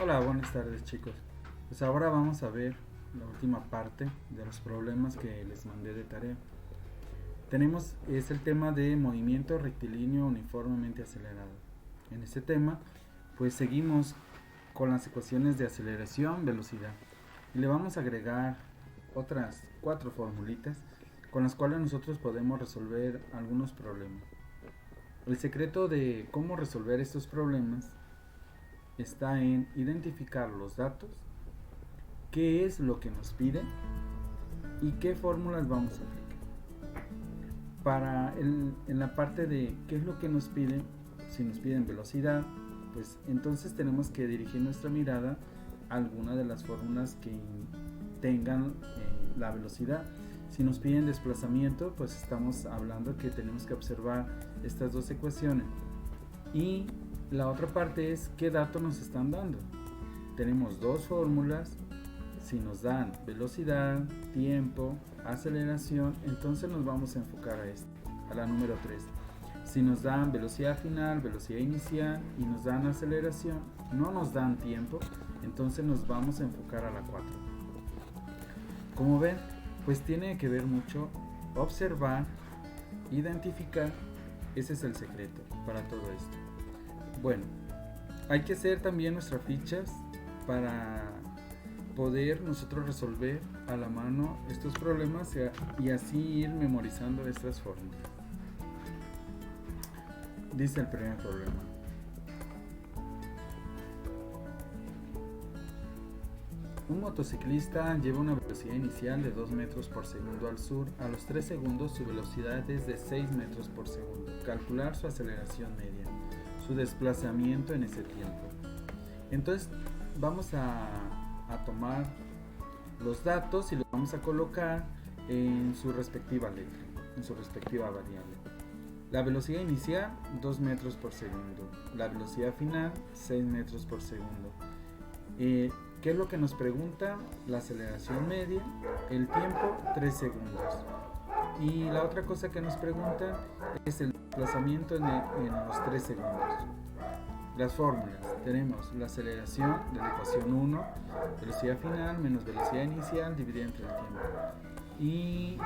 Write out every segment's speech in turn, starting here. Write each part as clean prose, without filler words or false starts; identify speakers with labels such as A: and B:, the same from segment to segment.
A: Hola, buenas tardes chicos. Pues ahora vamos a ver la última parte de los problemas que les mandé de tarea. Es el tema de movimiento rectilíneo uniformemente acelerado. En este tema, pues seguimos con las ecuaciones de aceleración, velocidad. Y le vamos a agregar otras 4 formulitas con las cuales nosotros podemos resolver algunos problemas. El secreto de cómo resolver estos problemas está en identificar los datos, qué es lo que nos piden y qué fórmulas vamos a aplicar. En la parte de qué es lo que nos piden, si nos piden velocidad, pues entonces tenemos que dirigir nuestra mirada a alguna de las fórmulas que tengan la velocidad. Si nos piden desplazamiento, pues estamos hablando que tenemos que observar estas dos ecuaciones. Y la otra parte es qué datos nos están dando. Tenemos dos fórmulas. Si nos dan velocidad, tiempo, aceleración, entonces nos vamos a enfocar a la número 3. Si nos dan velocidad final, velocidad inicial y nos dan aceleración, no nos dan tiempo, entonces nos vamos a enfocar a la 4. Como ven, pues tiene que ver mucho observar, identificar. Ese es el secreto para todo esto. Bueno, hay que hacer también nuestras fichas para poder nosotros resolver a la mano estos problemas y así ir memorizando estas fórmulas. Dice el primer problema: un motociclista lleva una velocidad inicial de 2 metros por segundo al sur. A los 3 segundos su velocidad es de 6 metros por segundo. Calcular su aceleración media, su desplazamiento en ese tiempo. Entonces vamos a tomar los datos y los vamos a colocar en su respectiva letra, en su respectiva variable. La velocidad inicial, 2 metros por segundo. La velocidad final, 6 metros por segundo. ¿Qué es lo que nos pregunta? La aceleración media. El tiempo, 3 segundos. Y la otra cosa que nos pregunta es el desplazamiento en los 3 segundos. Las fórmulas: tenemos la aceleración de la ecuación 1, velocidad final menos velocidad inicial dividida entre el tiempo. Y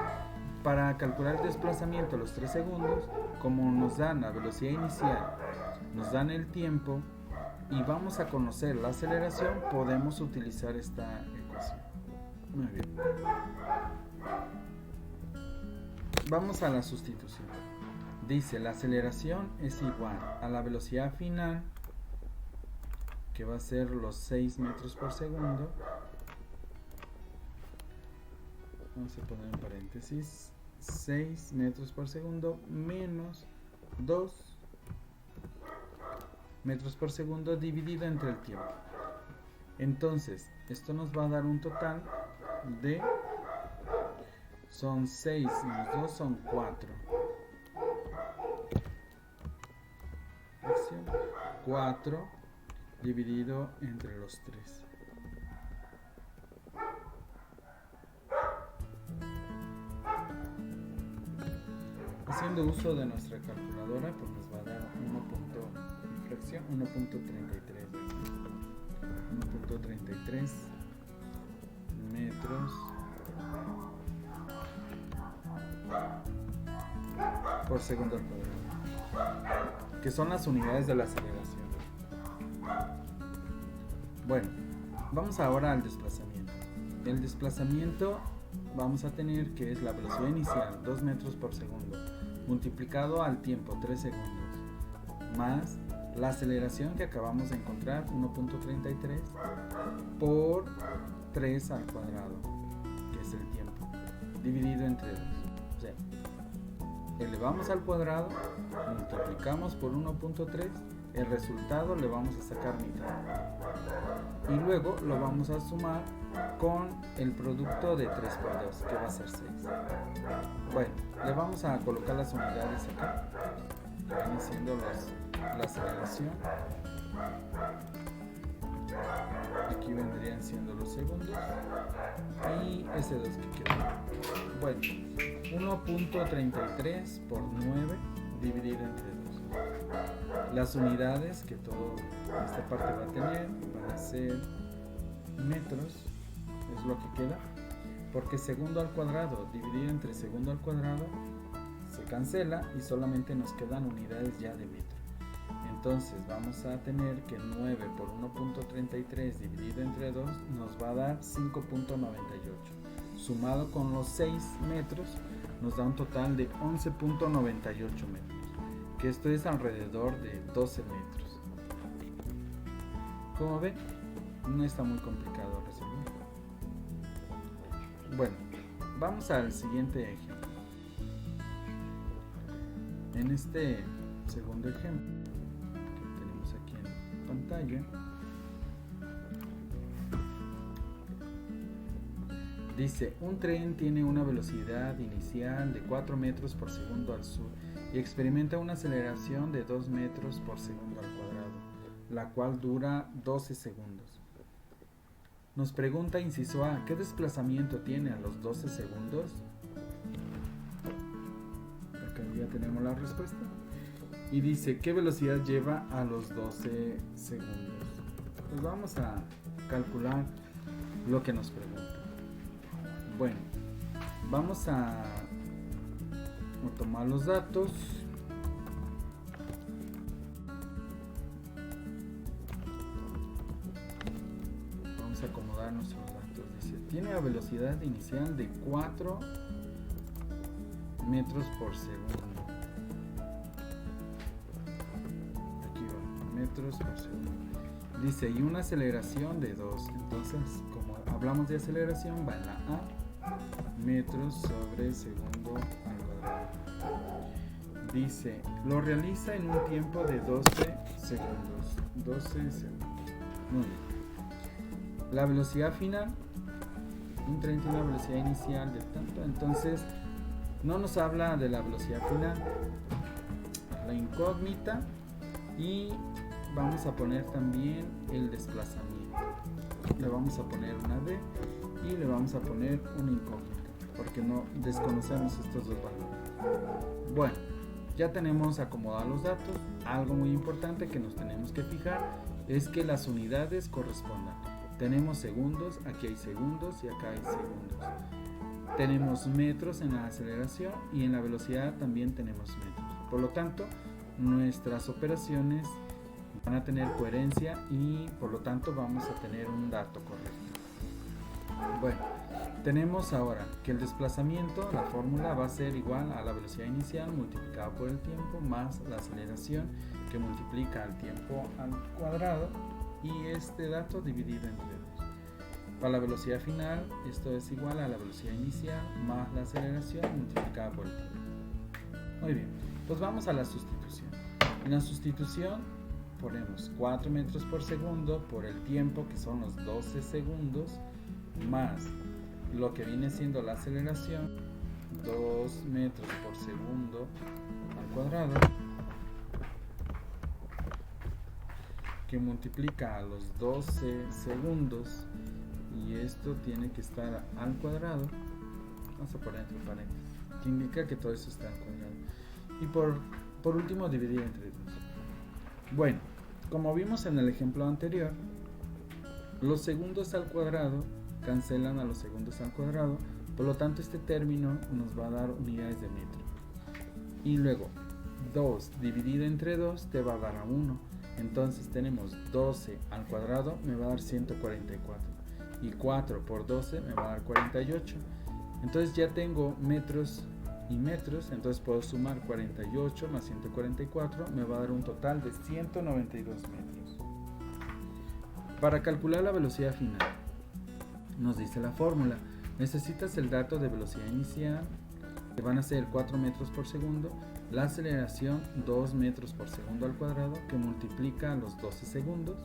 A: para calcular el desplazamiento a los 3 segundos, como nos dan la velocidad inicial, nos dan el tiempo y vamos a conocer la aceleración, podemos utilizar esta ecuación. Muy bien. Vamos a la sustitución. Dice, la aceleración es igual a la velocidad final, que va a ser los 6 metros por segundo. Vamos a poner en paréntesis 6 metros por segundo menos 2 metros por segundo dividido entre el tiempo. Entonces esto nos va a dar un total de, son 6 menos 2 son 4. 4 dividido entre los 3. Haciendo uso de nuestra calculadora, pues nos va a dar 1.33 metros por segundo al cuadrado, que son las unidades de la aceleración. Bueno, vamos ahora al desplazamiento. El desplazamiento vamos a tener que es la velocidad inicial, 2 metros por segundo, multiplicado al tiempo, 3 segundos, más la aceleración que acabamos de encontrar, 1.33, por 3 al cuadrado, que es el tiempo, dividido entre 2. O sea, elevamos al cuadrado, multiplicamos por 1.3, el resultado le vamos a sacar mitad. Y luego lo vamos a sumar con el producto de 3 por 2, que va a ser 6. Bueno, le vamos a colocar las unidades acá, que vienen siendo la aceleración. Aquí vendrían siendo los segundos. Y ese 2 que queda. Bueno, 1.33 por 9 dividido entre 2. Las unidades que toda esta parte va a tener van a ser metros, es lo que queda, porque segundo al cuadrado dividido entre segundo al cuadrado se cancela y solamente nos quedan unidades ya de metro. Entonces vamos a tener que 9 por 1.33 dividido entre 2 nos va a dar 5.98. Sumado con los 6 metros nos da un total de 11.98 metros, que esto es alrededor de 12 metros. Como ven, no está muy complicado resolver. Bueno, vamos al siguiente ejemplo. En este segundo ejemplo que tenemos aquí en pantalla, dice: un tren tiene una velocidad inicial de 4 metros por segundo al sur y experimenta una aceleración de 2 metros por segundo al cuadrado, la cual dura 12 segundos. Nos pregunta inciso A, ¿qué desplazamiento tiene a los 12 segundos? Acá ya tenemos la respuesta. Y dice, ¿qué velocidad lleva a los 12 segundos? Pues vamos a calcular lo que nos pregunta. Bueno, vamos a tomar los datos. Vamos a acomodar nuestros datos. Dice, tiene la velocidad inicial de 4 metros por segundo. Aquí va, metros por segundo. Dice, y una aceleración de 2. Entonces, como hablamos de aceleración, va en la A, metros sobre segundo al cuadrado. Dice, lo realiza en un tiempo de 12 segundos. 12 segundos. Muy bien. La velocidad final, un tren tiene una velocidad inicial de tanto, entonces no nos habla de la velocidad final. La incógnita, y vamos a poner también el desplazamiento. Le vamos a poner una D y le vamos a poner una incógnita, porque no desconocemos estos dos valores. Bueno, ya tenemos acomodados los datos. Algo muy importante que nos tenemos que fijar es que las unidades correspondan. Tenemos segundos, aquí hay segundos y acá hay segundos. Tenemos metros en la aceleración y en la velocidad también tenemos metros. Por lo tanto, nuestras operaciones van a tener coherencia y por lo tanto vamos a tener un dato correcto. Bueno, tenemos ahora que el desplazamiento, la fórmula va a ser igual a la velocidad inicial multiplicada por el tiempo más la aceleración, que multiplica el tiempo al cuadrado, y este dato dividido entre 2. Para la velocidad final, esto es igual a la velocidad inicial más la aceleración multiplicada por el tiempo. Muy bien, pues vamos a la sustitución. En la sustitución ponemos 4 metros por segundo por el tiempo, que son los 12 segundos, más lo que viene siendo la aceleración, 2 metros por segundo al cuadrado, que multiplica a los 12 segundos, y esto tiene que estar al cuadrado. Vamos a poner entre paréntesis, que indica que todo eso está al cuadrado. Y por último, dividir entre 2. Bueno, como vimos en el ejemplo anterior, los segundos al cuadrado cancelan a los segundos al cuadrado, por lo tanto este término nos va a dar unidades de metro. Y luego 2 dividido entre 2 te va a dar a 1. Entonces tenemos 12 al cuadrado me va a dar 144, y 4 por 12 me va a dar 48. Entonces ya tengo metros y metros, entonces puedo sumar 48 más 144, me va a dar un total de 192 metros. Para calcular la velocidad final, nos dice la fórmula: necesitas el dato de velocidad inicial, que van a ser 4 metros por segundo, la aceleración 2 metros por segundo al cuadrado, que multiplica los 12 segundos.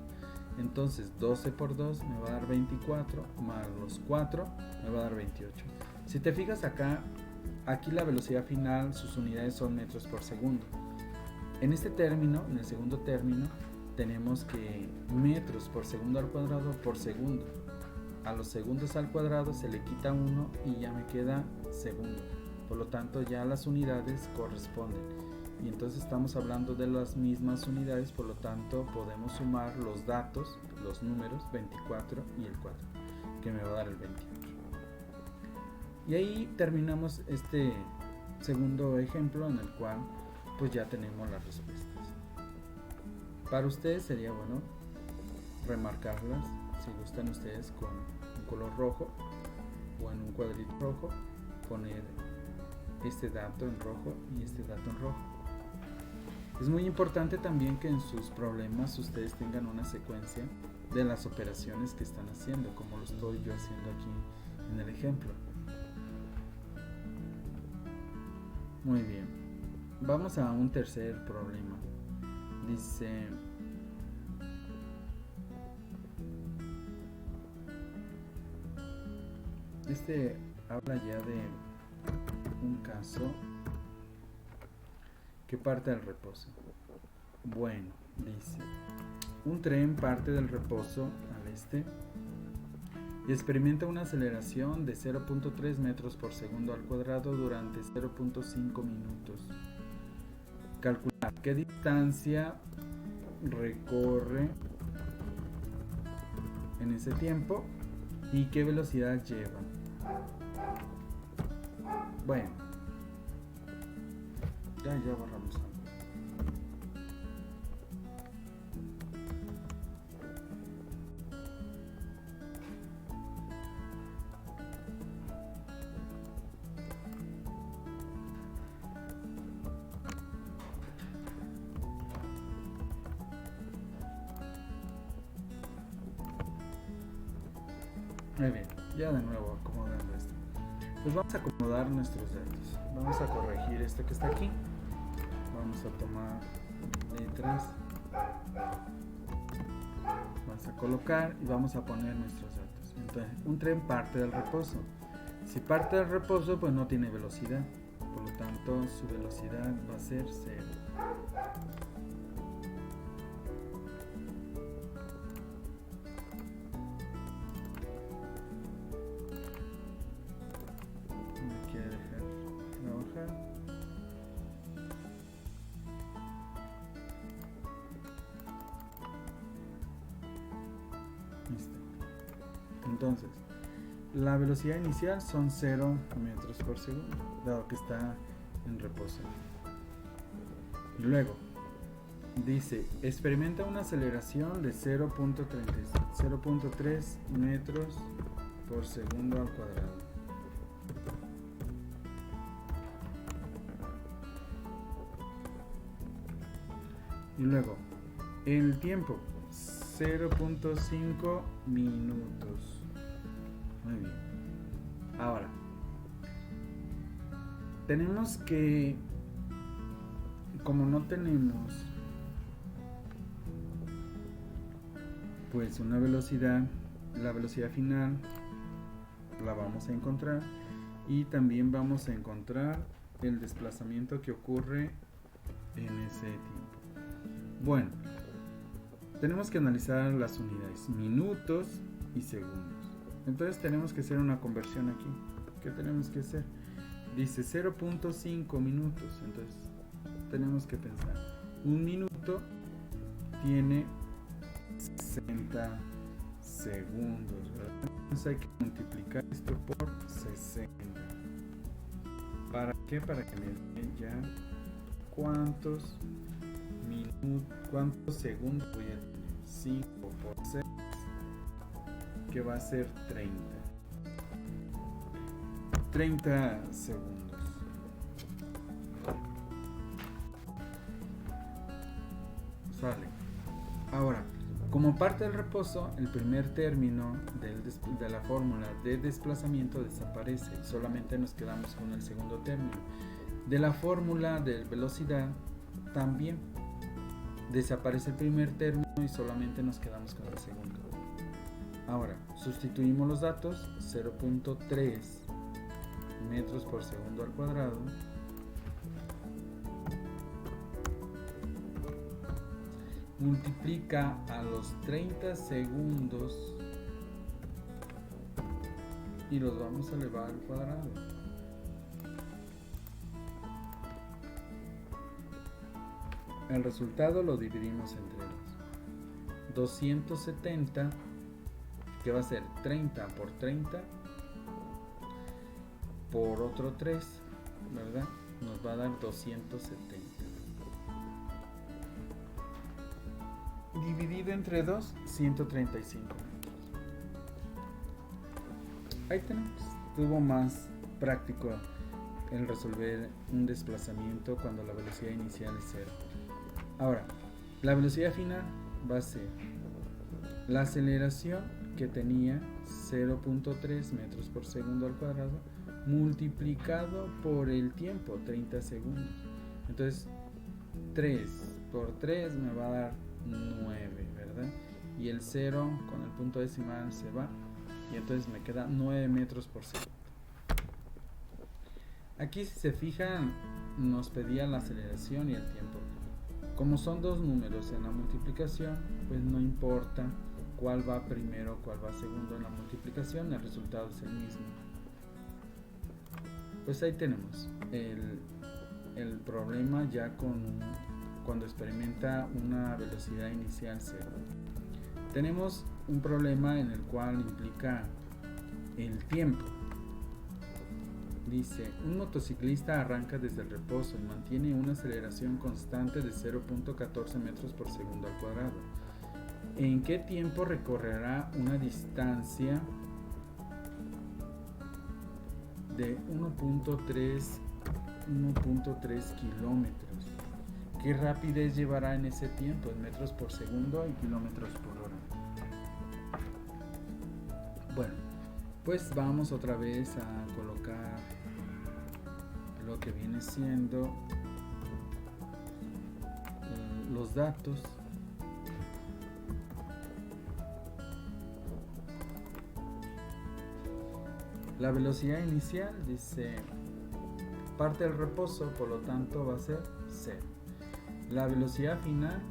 A: Entonces 12 por 2 me va a dar 24, más los 4 me va a dar 28. Si te fijas acá, aquí la velocidad final, sus unidades son metros por segundo. En este término, en el segundo término, tenemos que metros por segundo al cuadrado por segundo. A los segundos al cuadrado se le quita 1 y ya me queda segundo. Por lo tanto, ya las unidades corresponden. y entonces estamos hablando de las mismas unidades, por lo tanto podemos sumar los datos, los números 24 y el 4, que me va a dar el 28. Y ahí terminamos este segundo ejemplo en el cual pues ya tenemos las respuestas. Para ustedes sería bueno remarcarlas, si gustan ustedes, con un color rojo o en un cuadrito rojo, poner este dato en rojo y este dato en rojo. Es muy importante también que en sus problemas ustedes tengan una secuencia de las operaciones que están haciendo, como lo estoy yo haciendo aquí en el ejemplo. Muy bien, vamos a un tercer problema. Dice: este habla ya de un caso que parte del reposo. Bueno, dice: un tren parte del reposo al este y experimenta una aceleración de 0.3 metros por segundo al cuadrado durante 0.5 minutos. Calcular qué distancia recorre en ese tiempo y qué velocidad lleva. Bueno, ya borramos algo. Muy bien, ya de nuevo acomodando esto. Pues vamos a acomodar nuestros datos. Vamos a corregir esto que está aquí. Vamos a tomar letras. Vamos a colocar y vamos a poner nuestros datos. Entonces, un tren parte del reposo. Si parte del reposo, pues no tiene velocidad. Por lo tanto, su velocidad va a ser 0. Entonces, la velocidad inicial son 0 metros por segundo, dado que está en reposo. Y luego, dice, experimenta una aceleración de 0.3 metros por segundo al cuadrado. Y luego, el tiempo, 0.5 minutos. Muy bien. Ahora, tenemos que, como no tenemos pues una velocidad, la velocidad final la vamos a encontrar y también vamos a encontrar el desplazamiento que ocurre en ese tiempo. Bueno, tenemos que analizar las unidades, minutos y segundos. Entonces tenemos que hacer una conversión aquí. ¿Qué tenemos que hacer? Dice 0.5 minutos. Entonces tenemos que pensar, un minuto tiene 60 segundos, ¿verdad? Entonces hay que multiplicar esto por 60. ¿Para qué? Para que me den ya cuántos segundos voy a tener. 5 por 6, que va a ser 30 segundos. Sale. Ahora, como parte del reposo, el primer término de la fórmula de desplazamiento desaparece y solamente nos quedamos con el segundo término. De la fórmula de velocidad también desaparece el primer término y solamente nos quedamos con el segundo. Ahora, sustituimos los datos, 0.3 metros por segundo al cuadrado multiplica a los 30 segundos y los vamos a elevar al cuadrado. El resultado lo dividimos entre 2. 270, que va a ser 30 por 30 por otro 3, ¿verdad? Nos va a dar 270. Dividido entre 2, 135 metros. Ahí tenemos. Estuvo más práctico el resolver un desplazamiento cuando la velocidad inicial es 0. Ahora, la velocidad final va a ser la aceleración que tenía 0.3 metros por segundo al cuadrado multiplicado por el tiempo, 30 segundos. Entonces, 3 por 3 me va a dar 9, ¿verdad? Y el 0 con el punto decimal se va y entonces me queda 9 metros por segundo. Aquí, si se fijan, nos pedía la aceleración y el tiempo. Como son dos números en la multiplicación, pues no importa cuál va primero, cuál va segundo en la multiplicación, el resultado es el mismo. Pues ahí tenemos el problema ya cuando experimenta una velocidad inicial 0. Tenemos un problema en el cual implica el tiempo. Dice, un motociclista arranca desde el reposo y mantiene una aceleración constante de 0.14 metros por segundo al cuadrado. ¿En qué tiempo recorrerá una distancia de 1.3 kilómetros? ¿Qué rapidez llevará en ese tiempo, en metros por segundo y kilómetros por hora? Bueno, pues vamos otra vez a colocar lo que viene siendo los datos. La velocidad inicial dice parte del reposo, por lo tanto va a ser 0. La velocidad final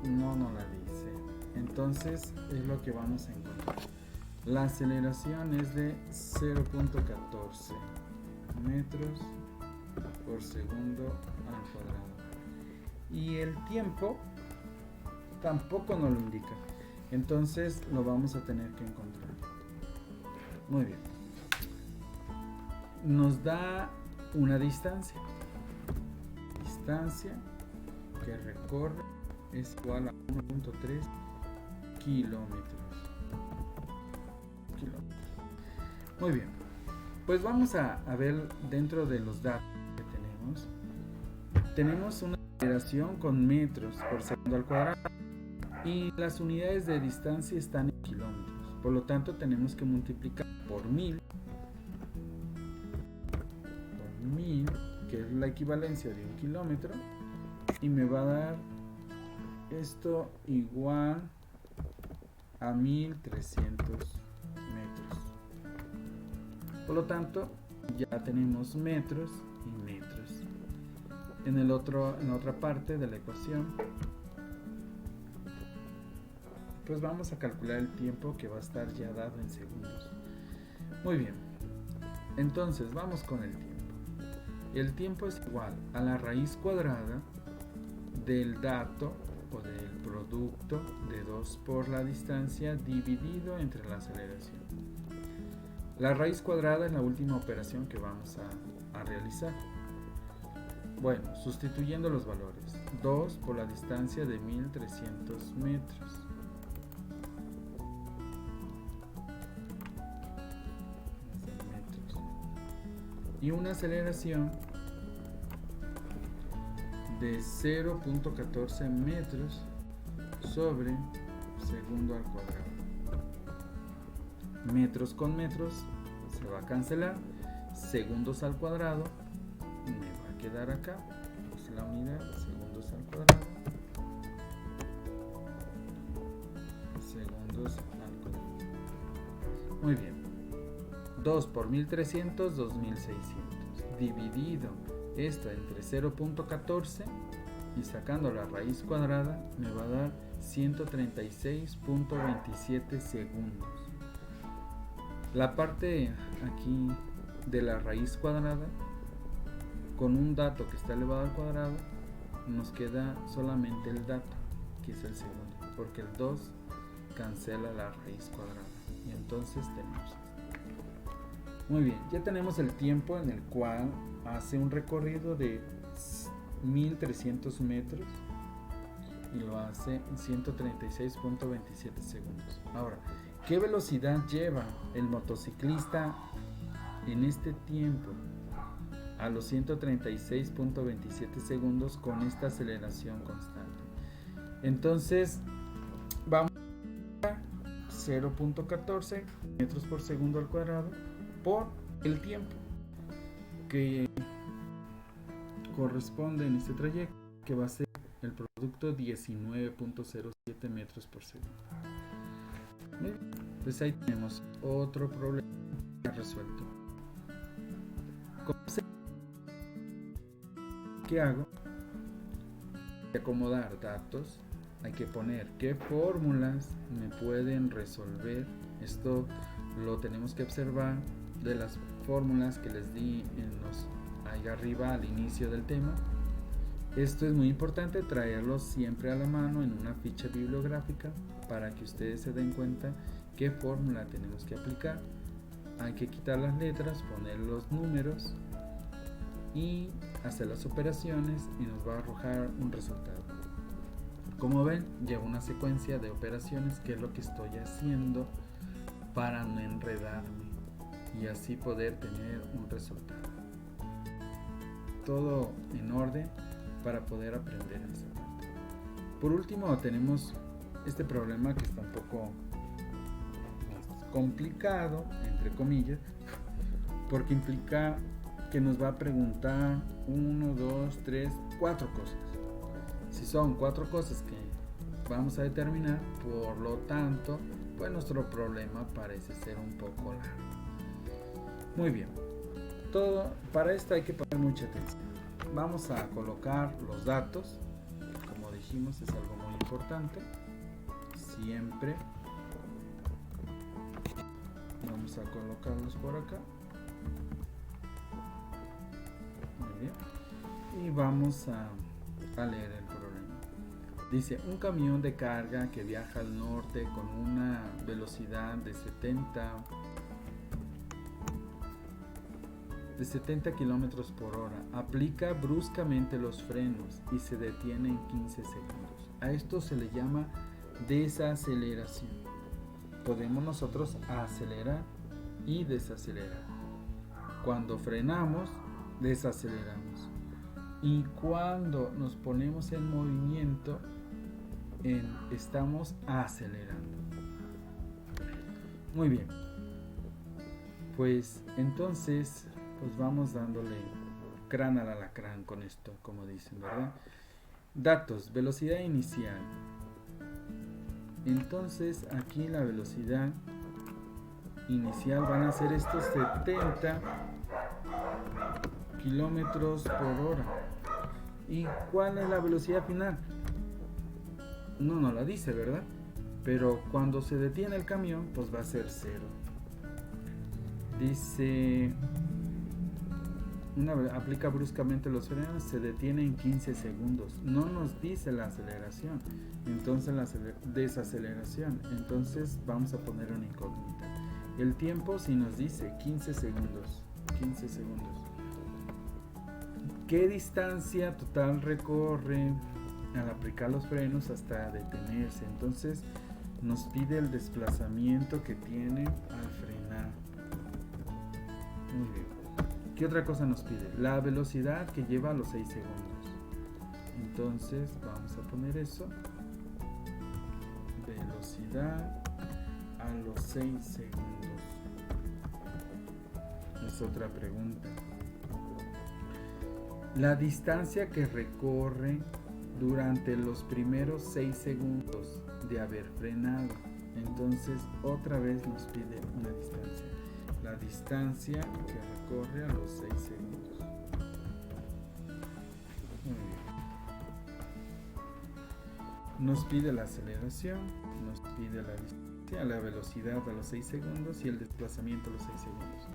A: no la dice. Entonces es lo que vamos a encontrar. La aceleración es de 0.14 metros por segundo al cuadrado. Y el tiempo tampoco nos lo indica. Entonces lo vamos a tener que encontrar. Muy bien. Nos da una distancia. Distancia que recorre es igual a 1.3 kilómetros. Muy bien. Pues vamos a ver dentro de los datos que tenemos. Tenemos una aceleración con metros por segundo al cuadrado. Y las unidades de distancia están en kilómetros. Por lo tanto, tenemos que multiplicar por 1000, que es la equivalencia de 1 kilómetro. Y me va a dar esto igual a 1300 metros. Por lo tanto, ya tenemos metros y metros. En la otra parte de la ecuación, pues vamos a calcular el tiempo que va a estar ya dado en segundos. Muy bien, entonces vamos con el tiempo. El tiempo es igual a la raíz cuadrada del dato o del producto de 2 por la distancia dividido entre la aceleración. La raíz cuadrada es la última operación que vamos a realizar. Bueno, sustituyendo los valores, 2 por la distancia de 1300 metros. Y una aceleración de 0.14 metros sobre segundo al cuadrado. Metros con metros se va a cancelar. Segundos al cuadrado me va a quedar acá. Es la unidad, segundos al cuadrado. Segundos al cuadrado. Muy bien. 2 por 1300, 2600. Dividido esto entre 0.14 y sacando la raíz cuadrada me va a dar 136.27 segundos. La parte aquí de la raíz cuadrada con un dato que está elevado al cuadrado, nos queda solamente el dato, que es el segundo, porque el 2 cancela la raíz cuadrada. Y entonces tenemos esto. Muy bien, ya tenemos el tiempo en el cual hace un recorrido de 1300 metros y lo hace en 136.27 segundos. Ahora, ¿qué velocidad lleva el motociclista en este tiempo a los 136.27 segundos con esta aceleración constante? Entonces vamos a 0.14 metros por segundo al cuadrado por el tiempo que corresponde en este trayecto, que va a ser el producto 19.07 metros por segundo. Pues ahí tenemos otro problema resuelto. ¿Qué hago? Hay que acomodar datos, hay que poner qué fórmulas me pueden resolver. Esto lo tenemos que observar de las fórmulas que les di ahí arriba al inicio del tema. Esto es muy importante, traerlos siempre a la mano en una ficha bibliográfica para que ustedes se den cuenta qué fórmula tenemos que aplicar. Hay que quitar las letras, poner los números y hacer las operaciones y nos va a arrojar un resultado. Como ven, lleva una secuencia de operaciones, que es lo que estoy haciendo para no enredarme y así poder tener un resultado. Todo en orden para poder aprender esa parte. Por último, tenemos este problema que está un poco complicado, entre comillas, porque implica que nos va a preguntar 1, 2, 3, 4 cosas. Si son 4 cosas que vamos a determinar, por lo tanto, pues nuestro problema parece ser un poco largo. Muy bien, para esto hay que poner mucha atención. Vamos a colocar los datos, como dijimos, es algo muy importante. Siempre vamos a colocarlos por acá. Muy bien. Y vamos a leer el problema. Dice, un camión de carga que viaja al norte con una velocidad de 70 kilómetros por hora, aplica bruscamente los frenos y se detiene en 15 segundos. A esto se le llama desaceleración. Podemos nosotros acelerar y desacelerar. Cuando frenamos, desaceleramos. Y cuando nos ponemos en movimiento, estamos acelerando. Muy bien. Pues entonces, pues vamos dándole crán al alacrán con esto, como dicen, ¿verdad? Datos, velocidad inicial. Entonces aquí la velocidad inicial van a ser estos 70 kilómetros por hora. ¿Y cuál es la velocidad final? No la dice, ¿verdad? Pero cuando se detiene el camión, pues va a ser 0. Dice, aplica bruscamente los frenos, se detiene en 15 segundos. No nos dice la aceleración, entonces la desaceleración. Entonces vamos a poner una incógnita. El tiempo sí nos dice 15 segundos. 15 segundos. ¿Qué distancia total recorre al aplicar los frenos hasta detenerse? Entonces nos pide el desplazamiento que tiene al frenar. Muy bien. ¿Qué otra cosa nos pide? La velocidad que lleva a los 6 segundos. Entonces vamos a poner eso. Velocidad a los 6 segundos. Es otra pregunta. La distancia que recorre durante los primeros 6 segundos de haber frenado. Entonces otra vez nos pide una distancia. La distancia que recorre a los 6 segundos. Muy bien. Nos pide la aceleración, nos pide la distancia, la velocidad a los 6 segundos y el desplazamiento a los 6 segundos.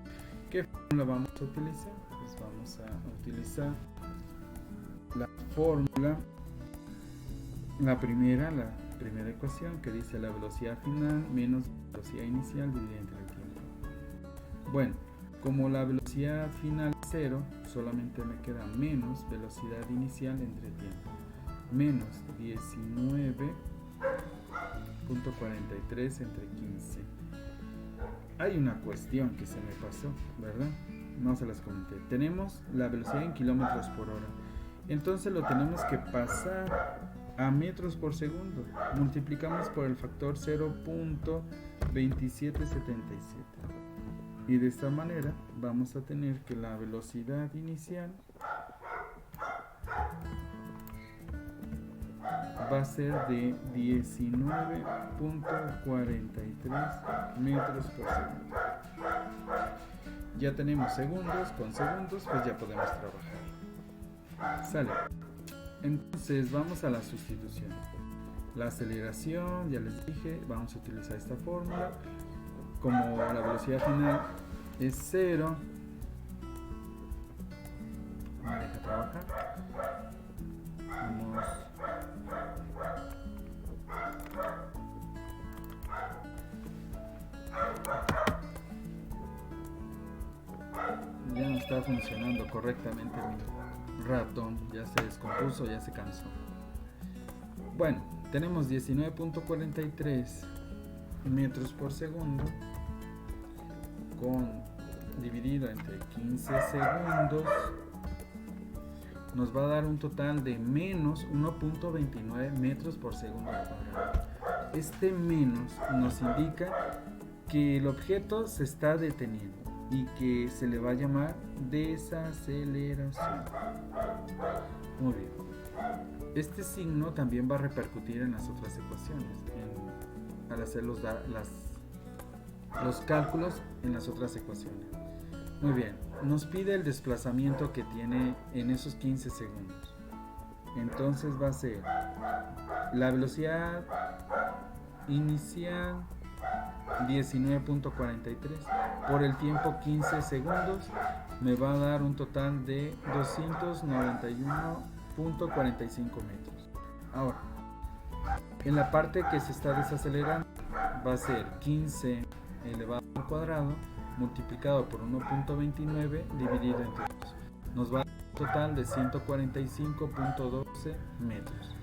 A: ¿Qué fórmula vamos a utilizar? Pues Entonces vamos a utilizar la fórmula, la primera ecuación, que dice la velocidad final menos velocidad inicial dividida entre el tiempo. Bueno, como la velocidad final es 0, solamente me queda menos velocidad inicial entre tiempo, menos 19.43 entre 15. Hay una cuestión que se me pasó, ¿verdad? No se las comenté. Tenemos la velocidad en kilómetros por hora. Entonces lo tenemos que pasar a metros por segundo. Multiplicamos por el factor 0.2777. Y de esta manera vamos a tener que la velocidad inicial va a ser de 19.43 metros por segundo. Ya tenemos segundos, con segundos pues ya podemos trabajar. Sale. Entonces vamos a la sustitución. La aceleración, ya les dije, vamos a utilizar esta fórmula. Como la velocidad final es 0, me deja trabajar. Vamos. Ya no está funcionando correctamente mi ratón, ya se descompuso, ya se cansó. Bueno, tenemos 19.43 metros por segundo dividido entre 15 segundos nos va a dar un total de menos 1.29 metros por segundo al cuadrado. Este menos nos indica que el objeto se está deteniendo y que se le va a llamar desaceleración. Muy bien. Este signo también va a repercutir en las otras ecuaciones, al hacer los cálculos en las otras ecuaciones. Muy bien, nos pide el desplazamiento que tiene en esos 15 segundos. Entonces va a ser la velocidad inicial 19.43 por el tiempo 15 segundos me va a dar un total de 291.45 metros. Ahora, en la parte que se está desacelerando va a ser 15 elevado al cuadrado multiplicado por 1.29 dividido entre 2. Nos va a dar un total de 145.12 metros.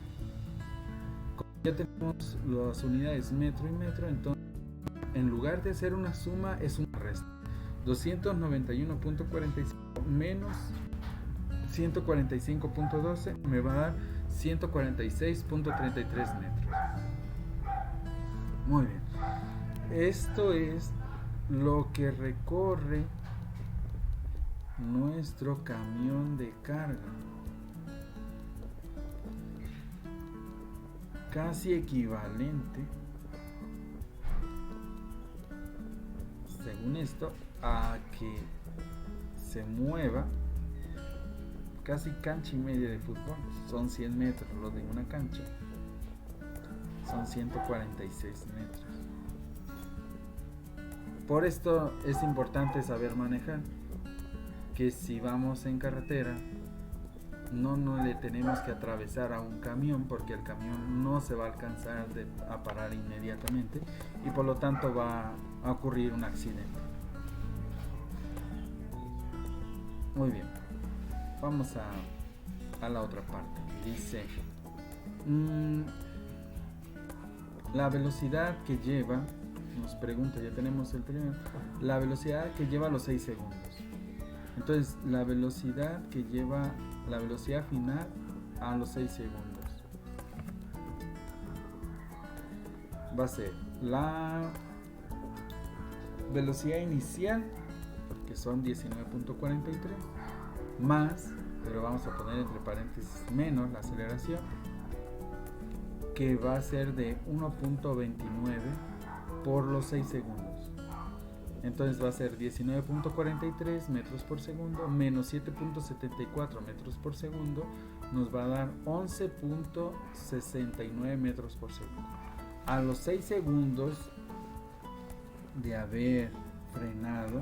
A: Como ya tenemos las unidades metro y metro, entonces en lugar de hacer una suma es una resta. 291.45 menos 145.12 me va a dar 146.33 metros. Muy bien. Esto es lo que recorre nuestro camión de carga. Casi equivalente, según esto, a que se mueva casi cancha y media de fútbol. Son 100 metros lo de una cancha, son 146 metros. Por esto es importante saber manejar, que si vamos en carretera no le tenemos que atravesar a un camión, porque el camión no se va a alcanzar a parar inmediatamente y por lo tanto va a ocurrir un accidente. Muy bien, vamos a la otra parte. Dice la velocidad que lleva, nos pregunta, ya tenemos el primero, la velocidad que lleva los 6 segundos. Entonces la velocidad que lleva la velocidad final a los 6 segundos va a ser la velocidad inicial, que son 19.43, más, pero vamos a poner entre paréntesis menos la aceleración, que va a ser de 1.29 por los 6 segundos. Entonces va a ser 19.43 metros por segundo menos 7.74 metros por segundo, nos va a dar 11.69 metros por segundo. A los 6 segundos de haber frenado,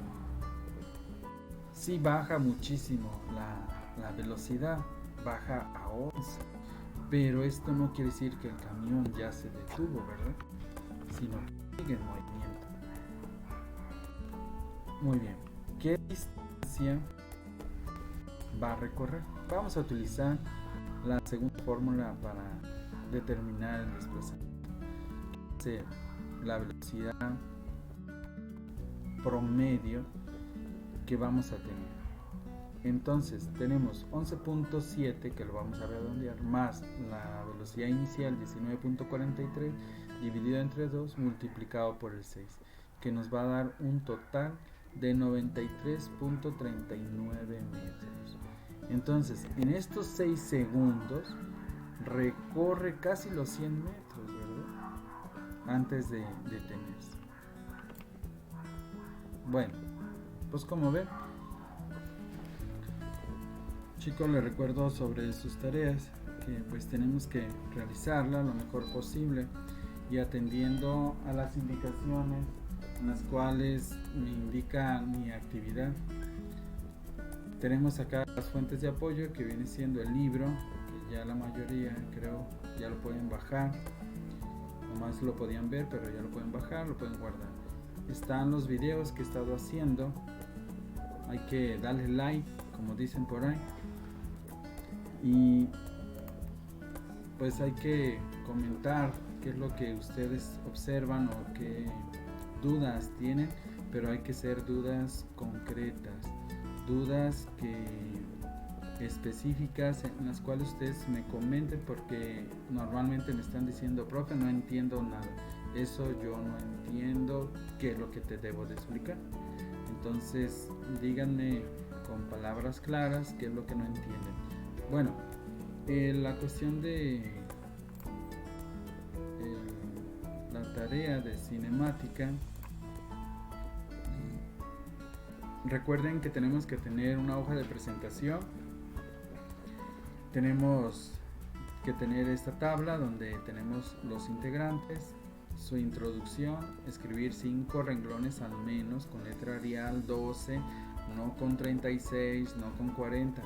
A: sí baja muchísimo la velocidad, baja a 11, pero esto no quiere decir que el camión ya se detuvo, ¿verdad? Sino que sigue en movimiento. Muy bien, ¿qué distancia va a recorrer? Vamos a utilizar la segunda fórmula para determinar el desplazamiento, que es la velocidad promedio que vamos a tener. Entonces tenemos 11.7, que lo vamos a redondear, más la velocidad inicial 19.43 dividido entre 2 multiplicado por el 6, que nos va a dar un total de 93.39 metros. Entonces en estos 6 segundos recorre casi los 100 metros, ¿verdad? Antes de detenerse. Bueno, pues como ven, chicos, les recuerdo sobre sus tareas que pues tenemos que realizarlas lo mejor posible y atendiendo a las indicaciones en las cuales me indica mi actividad. Tenemos acá las fuentes de apoyo, que viene siendo el libro, que ya la mayoría creo ya lo pueden bajar, nomás lo podían ver, pero ya lo pueden bajar, lo pueden guardar. Están los videos que he estado haciendo, hay que darle like, como dicen por ahí, y pues hay que comentar qué es lo que ustedes observan o qué dudas tienen, pero hay que ser dudas concretas, dudas específicas en las cuales ustedes me comenten, porque normalmente me están diciendo: profe, no entiendo nada, eso yo no entiendo, qué es lo que te debo de explicar. Entonces díganme con palabras claras qué es lo que no entienden. Bueno, la cuestión de la tarea de cinemática, recuerden que tenemos que tener una hoja de presentación, tenemos que tener esta tabla donde tenemos los integrantes, su introducción, escribir 5 renglones al menos con letra Arial, 12, no con 36, no con 40.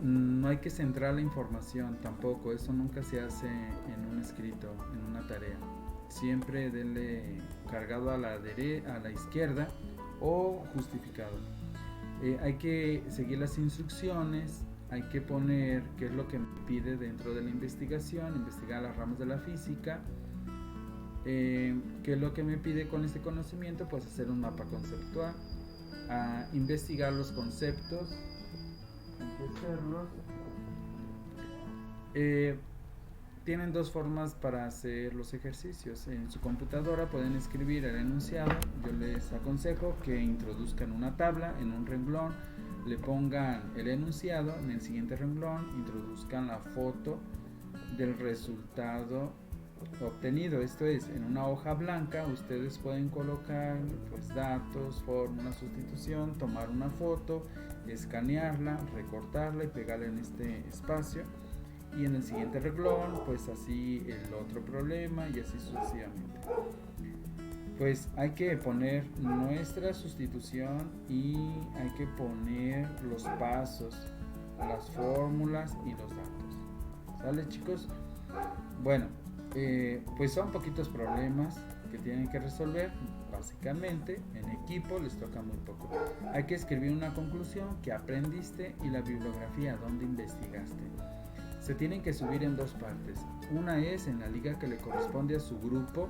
A: No hay que centrar la información tampoco, eso nunca se hace en un escrito, en una tarea. Siempre denle cargado a la izquierda o justificado. Hay que seguir las instrucciones, hay que poner qué es lo que me pide dentro de la investigación, investigar las ramas de la física, qué es lo que me pide con este conocimiento, pues hacer un mapa conceptual, investigar los conceptos, hay que hacerlos. Tienen 2 formas para hacer los ejercicios. En su computadora pueden escribir el enunciado. Yo les aconsejo que introduzcan una tabla en un renglón, le pongan el enunciado, en el siguiente renglón introduzcan la foto del resultado obtenido. Esto es, en una hoja blanca ustedes pueden colocar pues datos, fórmula, sustitución, tomar una foto, escanearla, recortarla y pegarla en este espacio. Y en el siguiente renglón, pues así el otro problema y así sucesivamente. Pues hay que poner nuestra sustitución y hay que poner los pasos, las fórmulas y los datos. ¿Sale, chicos? Bueno, pues son poquitos problemas que tienen que resolver. Básicamente, en equipo les toca muy poco. Hay que escribir una conclusión, que aprendiste, y la bibliografía donde investigaste. Se tienen que subir en 2 partes. Una es en la liga que le corresponde a su grupo.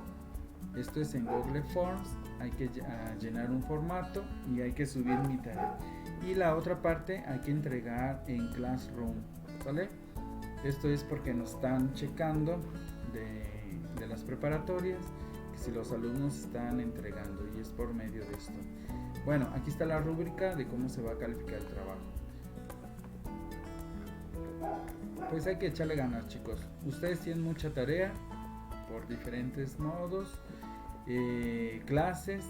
A: Esto es en Google Forms. Hay que llenar un formato y hay que subir mi tarea. Y la otra parte hay que entregar en Classroom. ¿Vale? Esto es porque nos están checando de las preparatorias, que si los alumnos están entregando, y es por medio de esto. Bueno, aquí está la rúbrica de cómo se va a calificar el trabajo. Pues hay que echarle ganas, chicos. Ustedes tienen mucha tarea por diferentes modos, clases.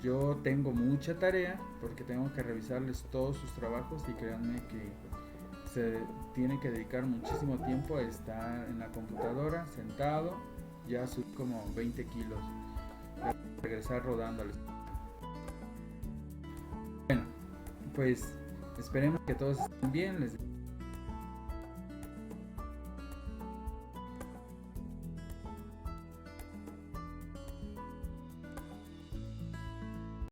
A: Yo tengo mucha tarea porque tengo que revisarles todos sus trabajos, y créanme que se tiene que dedicar muchísimo tiempo a estar en la computadora sentado. Ya subí como 20 kilos, regresar rodando al pues esperemos que todos estén bien. Les